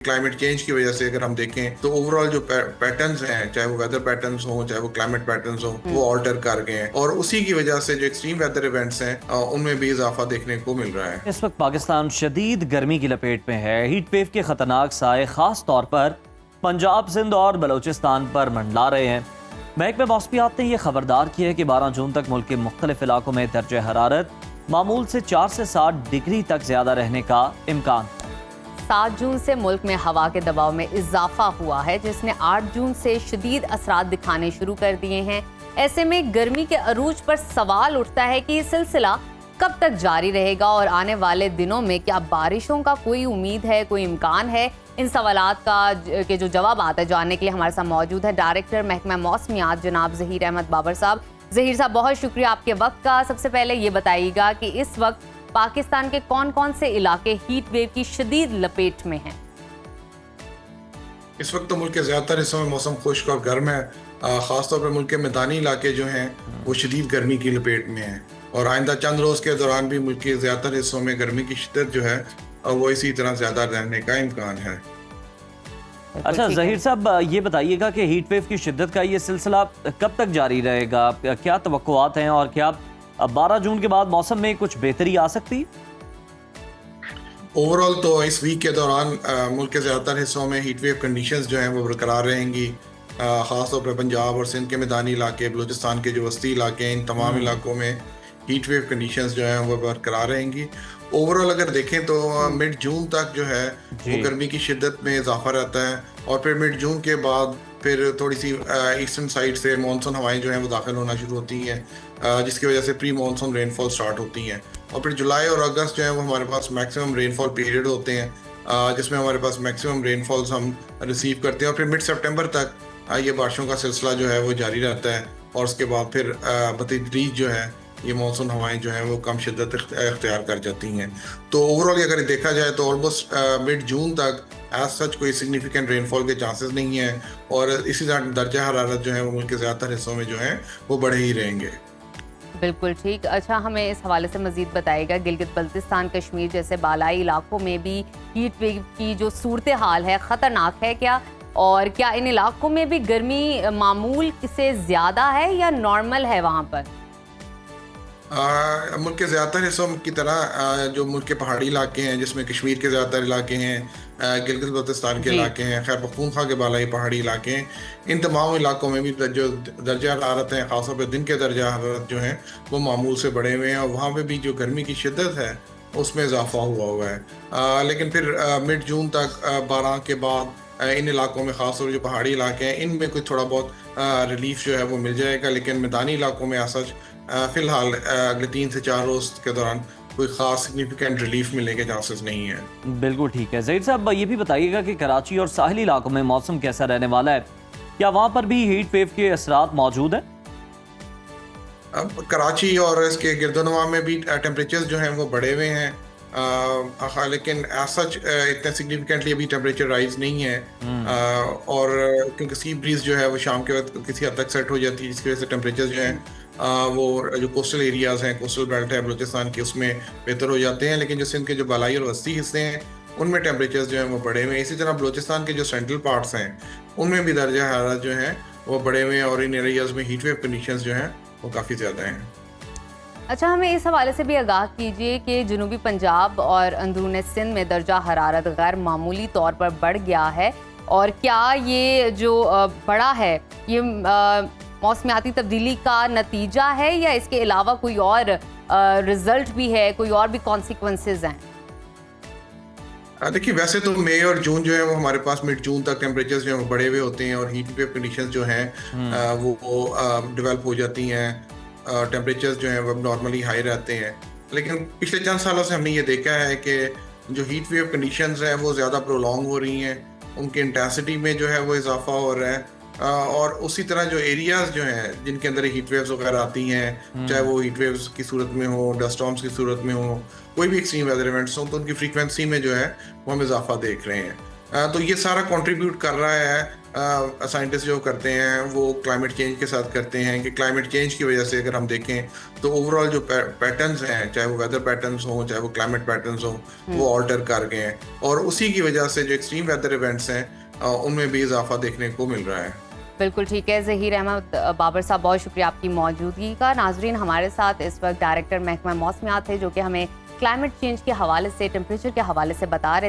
Climate change की वजह से अगर हम देखें तो ओवरऑल जो पैटर्न्स हैं, चाहे वो वेदर पैटर्न्स हो, चाहे वो क्लाइमेट पैटर्न्स हो, वो ऑल्टर कर गए हैं और उसी की वजह से जो एक्सट्रीम वेदर इवेंट्स हैं उनमें भी इजाफा देखने को मिल रहा है। इस वक्त पाकिस्तान शदीद गर्मी की लपेट में है। हीट वेव के खतरनाक साए खास तौर पर पंजाब, सिंध और बलोचिस्तान पर मंडला रहे हैं। महकमे मौसमियात ने यह खबरदार किया है कि 12 जून तक मुल्क के मुख्तलिफ इलाकों में दर्जे हरारत मामूल से 4 से 7 डिग्री तक ज्यादा रहने का इम्कान। 7 जून से मुल्क में हवा के दबाव में इजाफा हुआ है, जिसने 8 जून से शदीद असरात दिखाने शुरू कर दिए हैं। ऐसे में गर्मी के अरूज पर सवाल उठता है कि ये सिलसिला कब तक जारी रहेगा और आने वाले दिनों में क्या बारिशों का कोई उम्मीद है, कोई इम्कान है। इन सवालात का के जो जवाब आता है जानने के लिए हमारे साथ मौजूद है डायरेक्टर महकमा मौसमियात जनाब ज़हीर अहमद बाबर साहब। ज़हीर साहब, बहुत शुक्रिया आपके वक्त का। सबसे पहले ये बताइएगा कि इस वक्त पाकिस्तान के कौन कौन से इलाके हीट वेव की शदीद लपेट में हैं? इस वक्त तो मुल्क के ज्यादातर हिस्सों में मौसम खुश्क और गर्म है। खासतौर पर मुल्क के मैदानी इलाके जो हैं वो शदीद गर्मी की लपेट में हैं और आइंदा चंद रोज़ के दौरान भी मुल्क के ज्यादातर हिस्सों में गर्मी की शिद्दत जो है वो इसी तरह ज्यादा रहने का इम्कान है। अच्छा ज़हीर साहब, ये बताइएगा कि हीट वेव की शिद्दत का ये सिलसिला कब तक जारी रहेगा, क्या तवक्कुआत हैं और क्या 12 जून के बाद मौसम में कुछ बेहतरी आ सकती? ओवरऑल तो इस वीक के दौरान मुल्क के ज़्यादातर हिस्सों में हीट वेव कंडीशंस जो हैं वो बरकरार रहेंगी। ख़ासतौर पर पंजाब और सिंध के मैदानी इलाके, बलूचिस्तान के जो वस्ती इलाके हैं, इन तमाम इलाकों में हीट वेव कंडीशंस जो हैं वो बरकरार रहेंगी। ओवरऑल अगर देखें तो मिड जून तक जो है वो गर्मी की शिद्दत में इजाफा रहता है और फिर मिड जून के बाद फिर थोड़ी सी ईस्टर्न साइड से मानसून हवाएं जो हैं वो दाखिल होना शुरू होती हैं, जिसकी वजह से प्री मानसून रेनफॉल स्टार्ट होती हैं और फिर जुलाई और अगस्त जो है वो हमारे पास मैक्सिमम रेनफॉल पीरियड होते हैं, जिसमें हमारे पास मैक्सिमम रेनफॉल्स हम रिसीव करते हैं और फिर मिड सितंबर तक ये बारिशों का सिलसिला जो है वो जारी रहता है और उसके बाद फिर बतदरीज जो है ये मानसून हवाएं जो हैं वो कम शिद्दत इख्तियार कर जाती हैं। तो ओवरऑल अगर देखा जाए तो ऑलमोस्ट मिड जून तक एज सच कोई सिग्निफिकेंट रेनफॉल के चांसेस नहीं हैं और इसी तरह दर्जा हरारत जो है वो मुल्क के ज़्यादातर हिस्सों में जो है वो बढ़े ही रहेंगे। बिल्कुल ठीक। अच्छा, हमें इस हवाले से मजीद बताइएगा, गिलगित बल्तिस्तान, कश्मीर जैसे बालाई इलाकों में भी हीट वेव की जो सूरत हाल है ख़तरनाक है क्या, और क्या इन इलाकों में भी गर्मी मामूल से ज़्यादा है या नॉर्मल है वहाँ पर? मुल्क के ज़्यादातर हिस्सों की तरह जो मुल्क के पहाड़ी इलाके हैं, जिसमें कश्मीर के ज़्यादातर इलाके हैं, गिलगित बल्तिस्तान के इलाके हैं, खैबर पख्तूनख्वा के बालाई पहाड़ी इलाके हैं, इन तमाम इलाकों में भी जो दर्जा हरारत हैं, ख़ासतौर पर दिन के दर्जा हरारत जो हैं वो मामूल से बढ़े हुए हैं और वहाँ पे भी जो गर्मी की शिद्दत है उसमें इजाफा हुआ है। लेकिन फिर मिड जून तक 12 के बाद इन इलाकों में ख़ासतौर जो पहाड़ी इलाके हैं इनमें कुछ थोड़ा बहुत रिलीफ जो है वो मिल जाएगा, लेकिन मैदानी इलाकों में सच फ़िलहाल अगले 3 से 4 रोज़ के दौरान कोई ख़ास सिग्निफिकेंट रिलीफ मिलने के चांसेस नहीं है। बिल्कुल ठीक है। ज़हीर साहब, ये भी बताइएगा कि कराची और साहिली इलाकों में मौसम कैसा रहने वाला है, क्या वहाँ पर भी हीट वेव के असरात मौजूद हैं? अब कराची और इसके गिरदोनवा में भी टेम्परेचर जो हैं वो बढ़े हुए हैं, लेकिन सच इतने सिग्निफिकेंटली अभी टेम्परेचर राइज नहीं है और क्योंकि सी ब्रीज जो है वो शाम के वक्त किसी हद तक सेट हो जाती है, जिसकी वजह से टेम्परेचर जो हैं वो जो कोस्टल एरियाज़ हैं, कोस्टल बेल्ट है बलूचिस्तान की, उसमें बेहतर हो जाते हैं, लेकिन जो सिंध के जो बालाई और वस्ती हिस्से हैं उनमें टेम्परेचर जो हैं वो बढ़े हुए हैं। इसी तरह बलूचिस्तान के जो सेंट्रल पार्ट्स हैं उनमें भी दर्जा हरारत जो हैं वो बढ़े हुए हैं और इन एरियाज़ में हीट वेव कंडीशंस जो हैं वो काफ़ी ज़्यादा हैं। अच्छा, हमें इस हवाले से भी आगाह कीजिए कि जनूबी पंजाब और अंदरून सिंध में दर्जा हरारत गैर मामूली तौर पर बढ़ गया है और क्या ये जो बढ़ा है ये मौसमियाती तब्दीली का नतीजा है या इसके अलावा कोई और रिजल्ट भी है, कोई और भी कॉन्सिक्वेंसेस हैं? देखिए, वैसे तो मई और जून जो है वो हमारे पास मिड जून तक टेम्परेचर्स जो है वो बढ़े हुए होते हैं और हीट वेव कंडीशंस जो हैं वो डेवलप हो जाती हैं, टेम्परेचर्स जो हैं वो नॉर्मली हाई रहते हैं। लेकिन पिछले चंद सालों से हमने ये देखा है कि जो हीट वेव कंडीशंस हैं वो ज़्यादा प्रोलॉन्ग हो रही हैं, उनकी इंटेंसिटी में जो है वो इजाफा हो रहा है और उसी तरह जो एरियाज़ जो हैं जिनके अंदर हीट वेव्स वगैरह आती हैं, चाहे वो हीट वेव्स की सूरत में हो, डस्ट स्टॉर्म्स की सूरत में हो, कोई भी एक्सट्रीम वेदर इवेंट्स हो, तो उनकी फ्रीक्वेंसी में जो है वो हम इजाफा देख रहे हैं। तो ये सारा कंट्रीब्यूट कर रहा है। साइंटिस्ट जो करते हैं वो क्लाइमेट चेंज के साथ करते हैं कि क्लाइमेट चेंज की वजह से अगर हम देखें तो ओवरऑल जो पैटर्न्स हैं, चाहे वो वेदर पैटर्न्स हों चाहे वो क्लाइमेट पैटर्न्स हों, वो ऑल्टर कर गए हैं और उसी की वजह से जो एक्सट्रीम वेदर इवेंट्स हैं उनमें भी इजाफा देखने को मिल रहा है। बिल्कुल ठीक है ज़हीर अहमद बाबर साहब, बहुत शुक्रिया आपकी मौजूदगी का। नाजरीन, हमारे साथ इस वक्त डायरेक्टर महकमा मौसमियात थे जो कि हमें क्लाइमेट चेंज के हवाले से, टेम्परेचर के हवाले से बता रहे थे।